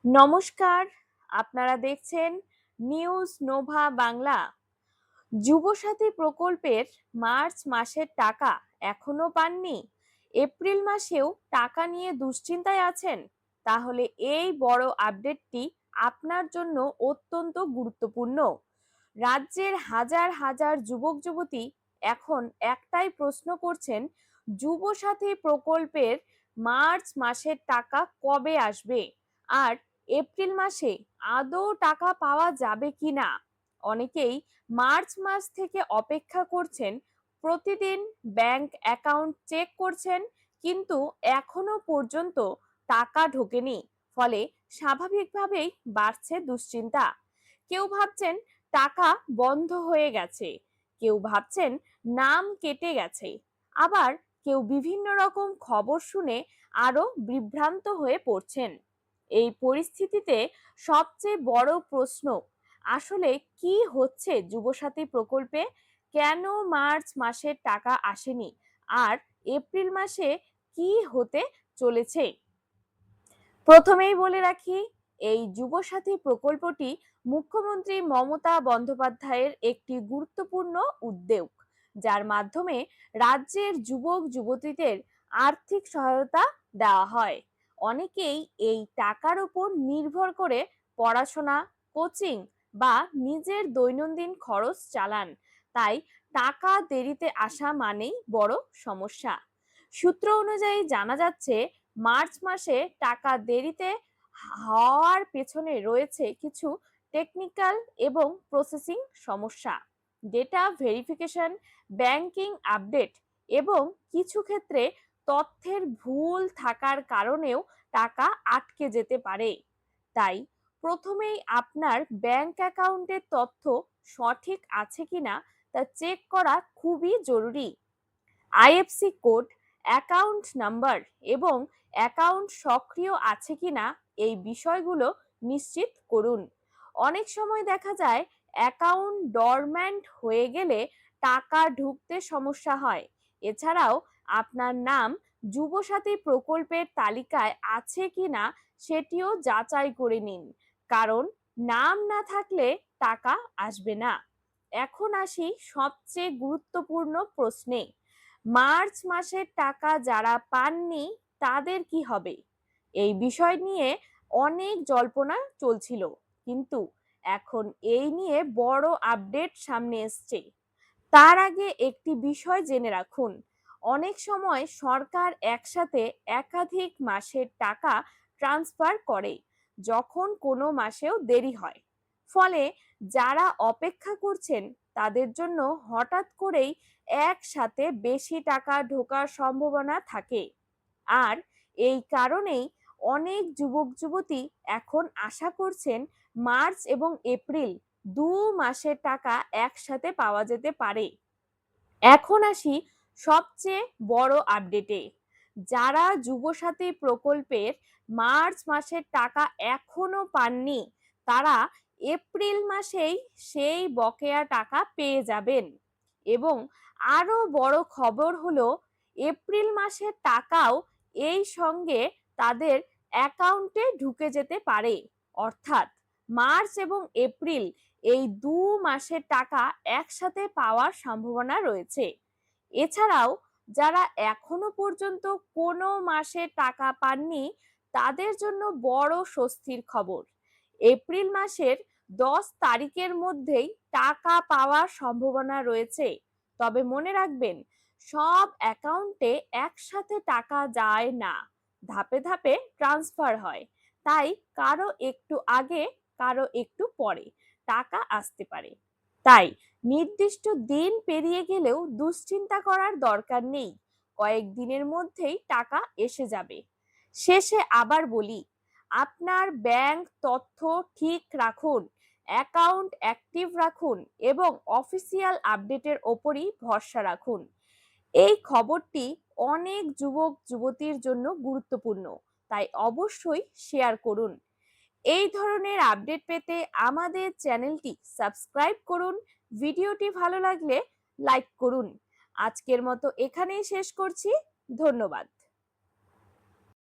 নমস্কার, আপনারা দেখছেন নিউজ নোভা বাংলা। যুবসাথী প্রকল্পের মার্চ মাসের টাকা এখনো পাননি? এপ্রিল মাসেও টাকা নিয়ে দুশ্চিন্তায় আছেন? তাহলে এই বড় আপডেটটি আপনার জন্য অত্যন্ত গুরুত্বপূর্ণ। রাজ্যের হাজার হাজার যুবক যুবতী এখন একটাই প্রশ্ন করছেন, যুবসাথী প্রকল্পের মার্চ মাসের টাকা কবে আসবে, আর এপ্রিল মাসে আদৌ টাকা পাওয়া যাবে কিনা। অনেকেই মার্চ মাস থেকে অপেক্ষা করছেন, প্রতিদিন ব্যাংক অ্যাকাউন্ট চেক করছেন, কিন্তু এখনো পর্যন্ত টাকা ঢোকেনি। ফলে স্বাভাবিকভাবেই বাড়ছে দুশ্চিন্তা। কেউ ভাবছেন টাকা বন্ধ হয়ে গেছে, কেউ ভাবছেন নাম কেটে গেছে, আবার কেউ বিভিন্ন রকম খবর শুনে আরো বিভ্রান্ত হয়ে পড়ছেন। এই পরিস্থিতিতে সবচেয়ে বড় প্রশ্ন, আসলে কি হচ্ছে যুবসাথী প্রকল্পে? কেন মার্চ মাসের টাকা আসেনি, আর এপ্রিল মাসে কি হতে চলেছে? প্রথমেই বলে রাখি, এই যুবসাথী প্রকল্পটি মুখ্যমন্ত্রী মমতা বন্দ্যোপাধ্যায়ের একটি গুরুত্বপূর্ণ উদ্যোগ, যার মাধ্যমে রাজ্যের যুবক যুবতীদের আর্থিক সহায়তা দেওয়া হয়। অনেকেই এই টাকার উপর নির্ভর করে পড়াশোনা, কোচিং বা নিজের দৈনন্দিন খরচ চালান। তাই টাকা দেরিতে আসা মানেই বড় সমস্যা। সূত্র অনুযায়ী জানা যাচ্ছে, মার্চ মাসে টাকা দেরিতে হওয়ার পেছনে রয়েছে কিছু টেকনিক্যাল এবং প্রসেসিং সমস্যা, ডেটা ভেরিফিকেশন, ব্যাংকিং আপডেট এবং কিছু ক্ষেত্রে তথ্যের ভুল থাকার কারণেও টাকা আটকে যেতে পারে। তাই প্রথমেই আপনার ব্যাংক অ্যাকাউন্টের তথ্য সঠিক আছে কিনা তা চেক করা খুবই জরুরি। আইএফসি কোড, অ্যাকাউন্ট নাম্বার এবং অ্যাকাউন্ট সক্রিয় আছে কিনা এই বিষয়গুলো নিশ্চিত করুন। অনেক সময় দেখা যায় অ্যাকাউন্ট ডরম্যান্ট হয়ে গেলে টাকা ঢুকতে সমস্যা হয়। এছাড়াও আপনার নাম যুবসাথী প্রকল্পের তালিকায় আছে কিনা সেটিও যাচাই করে নিন, কারণ নাম না থাকলে টাকা আসবে না। এখন আসি সবচেয়ে গুরুত্বপূর্ণ প্রশ্নে, মার্চ মাসের টাকা যারা পাননি তাদের কি হবে? এই বিষয় নিয়ে অনেক জল্পনা চলছিল, কিন্তু এখন এই নিয়ে বড় আপডেট সামনে এসছে। তার আগে একটি বিষয় জেনে রাখুন, অনেক সময় সরকার একসাথে একাধিক মাসের টাকা ট্রান্সফার করে, যখন কোনো মাসেও দেরি হয়। ফলে যারা অপেক্ষা করছেন তাদের জন্য হঠাৎ করেই একসাথে বেশি টাকা ঢোকার সম্ভাবনা থাকে। আর এই কারণেই অনেক যুবক যুবতী এখন আশা করছেন মার্চ এবং এপ্রিল 2 মাসের টাকা একসাথে পাওয়া যেতে পারে। এখন আসি সবচেয়ে বড় আপডেটে, যারা যুবসাথী প্রকল্পের মার্চ মাসের টাকা এখনো পাননি তারা এপ্রিল মাসেই সেই বকেয়া টাকা পেয়ে যাবেন। এবং আরো বড় খবর হলো, এপ্রিল মাসের টাকাও এই সঙ্গে তাদের অ্যাকাউন্টে ঢুকে যেতে পারে। অর্থাৎ মার্চ এবং এপ্রিল এই 2 মাসের টাকা একসাথে পাওয়ার সম্ভাবনা রয়েছে। এছাড়াও যারা এখনো পর্যন্ত কোনো মাসে টাকা পাননি তাদের জন্য বড় স্বস্তির খবর, এপ্রিল মাসের 10 তারিখের মধ্যেই টাকা পাওয়ার সম্ভাবনা রয়েছে। তবে মনে রাখবেন, সব অ্যাকাউন্টে একসাথে টাকা যায় না, ধাপে ধাপে ট্রান্সফার হয়। তাই কারো একটু আগে, কারো একটু পরে টাকা আসতে পারে। তাই নির্দিষ্ট দিন পেরিয়ে গেলেও দুশ্চিন্তা করার দরকার নেই, কয়েকদিনের মধ্যেই টাকা এসে যাবে। শেষে আবার বলি, আপনার ব্যাংক তথ্য ঠিক রাখুন, অ্যাকাউন্ট অ্যাক্টিভ রাখুন এবং অফিসিয়াল আপডেটের ওপরই ভরসা রাখুন। এই খবরটি অনেক যুবক যুবতীর জন্য গুরুত্বপূর্ণ, তাই অবশ্যই শেয়ার করুন। এই ধরনের আপডেট পেতে আমাদের চ্যানেলটি সাবস্ক্রাইব করুন। ভিডিওটি ভালো লাগলে লাইক করুন। আজকের মতো এখানেই শেষ করছি। ধন্যবাদ।